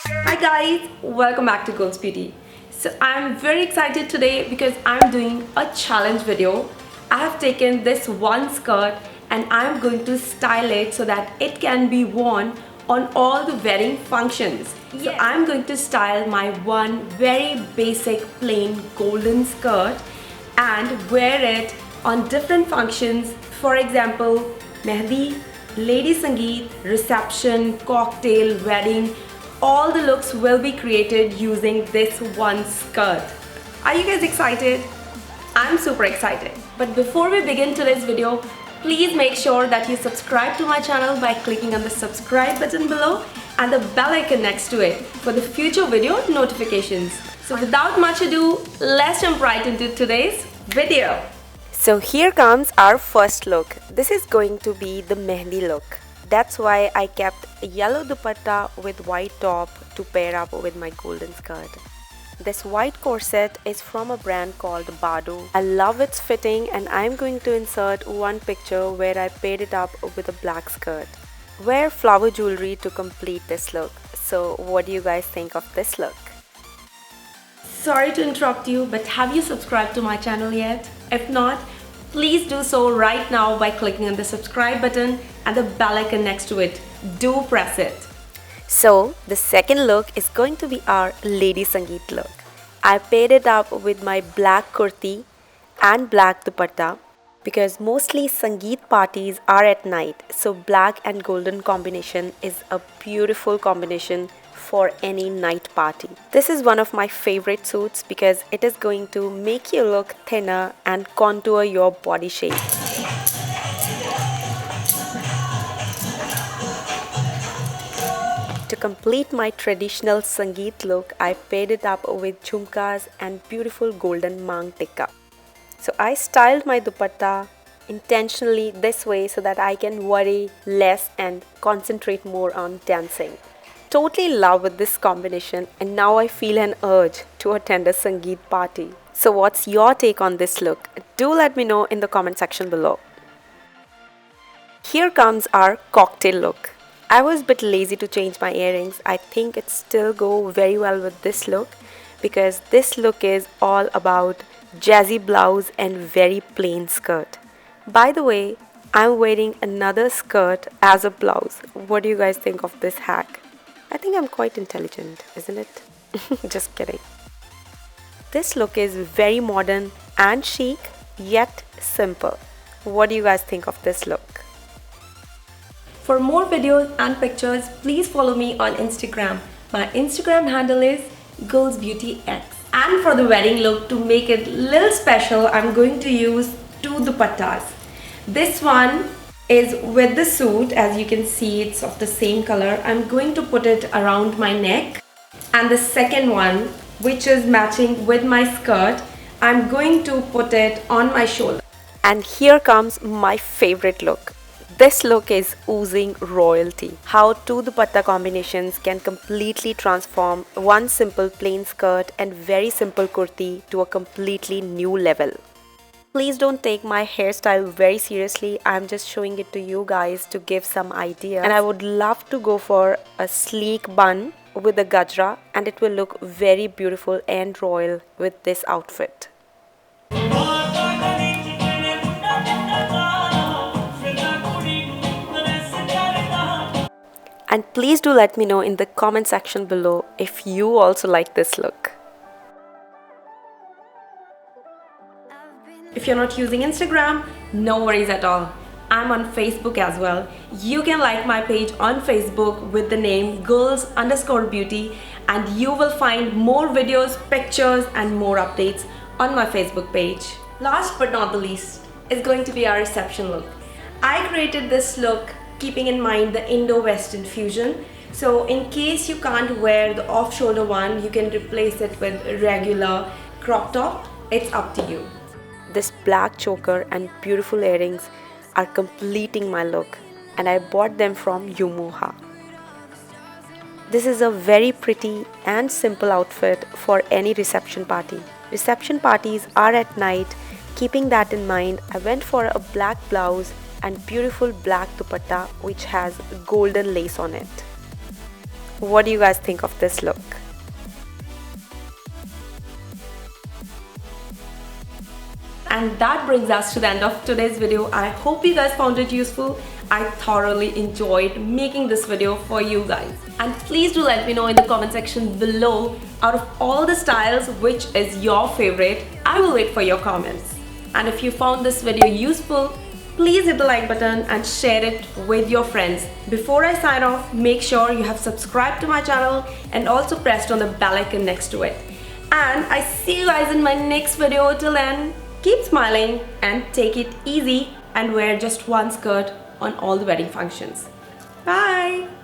Hi guys, welcome back to Gulz Beauty. So I'm very excited today because I'm doing a challenge video. I have taken this one skirt and I'm going to style it so that it can be worn on all the wedding functions. Yes. So I'm going to style my one very basic plain golden skirt and wear it on different functions. For example, mehndi, lady sangeet, reception, cocktail, wedding. All the looks will be created using this one skirt. Are you guys excited? I'm super excited. But before we begin today's video, please make sure that you subscribe to my channel by clicking on the subscribe button below and the bell icon next to it for the future video notifications. So without much ado, let's jump right into today's video. So here comes our first look. This is going to be the mehndi look. That's why I kept a yellow dupatta with white top to pair up with my golden skirt. This white corset is from a brand called Bado. I love its fitting and I'm going to insert one picture where I paired it up with a black skirt. Wear flower jewelry to complete this look. So what do you guys think of this look? Sorry to interrupt you, but have you subscribed to my channel yet? If not, please do so right now by clicking on the subscribe button and the bell icon next to it. Do press it. So the second look is going to be our Lady Sangeet look. I paired it up with my black kurti and black dupatta because mostly Sangeet parties are at night. So black and golden combination is a beautiful combination for any night party. This is one of my favorite suits because it is going to make you look thinner and contour your body shape. To complete my traditional Sangeet look, I paired it up with jhumkas and beautiful golden mang tikka. So I styled my dupatta intentionally this way so that I can worry less and concentrate more on dancing. Totally in love with this combination and now I feel an urge to attend a Sangeet party. So what's your take on this look? Do let me know in the comment section below. Here comes our cocktail look. I was a bit lazy to change my earrings. I think it still go very well with this look because this look is all about jazzy blouse and very plain skirt. By the way, I'm wearing another skirt as a blouse. What do you guys think of this hack? I think I'm quite intelligent, isn't it? Just kidding. This look is very modern and chic, yet simple. What do you guys think of this look? For more videos and pictures, please follow me on Instagram. My Instagram handle is Gulz Beauty X. And for the wedding look, to make it a little special, I'm going to use two dupattas. This one is with the suit. As you can see, it's of the same color. I'm going to put it around my neck. And the second one, which is matching with my skirt, I'm going to put it on my shoulder. And here comes my favorite look. This look is oozing royalty. How two dupatta combinations can completely transform one simple plain skirt and very simple kurti to a completely new level. Please don't take my hairstyle very seriously. I'm just showing it to you guys to give some idea. And I would love to go for a sleek bun with a gajra and it will look very beautiful and royal with this outfit. And please do let me know in the comment section below if you also like this look. If you're not using Instagram, no worries at all. I'm on Facebook as well. You can like my page on Facebook with the name Gulz_Beauty and you will find more videos, pictures and more updates on my Facebook page. Last but not the least is going to be our reception look. I created this look keeping in mind the Indo-Western fusion. So in case you can't wear the off-shoulder one, you can replace it with a regular crop top. It's up to you. This black choker and beautiful earrings are completing my look and I bought them from Yumuha. This is a very pretty and simple outfit for any reception party. Reception parties are at night. Keeping that in mind, I went for a black blouse and beautiful black dupatta which has golden lace on it. What do you guys think of this look? And that brings us to the end of today's video. I hope you guys found it useful. I thoroughly enjoyed making this video for you guys. And please do let me know in the comment section below, out of all the styles, which is your favorite. I will wait for your comments. And if you found this video useful, please hit the like button and share it with your friends. Before I sign off, make sure you have subscribed to my channel and also pressed on the bell icon next to it. And I see you guys in my next video. Till then, keep smiling and take it easy and wear just one skirt on all the wedding functions. Bye!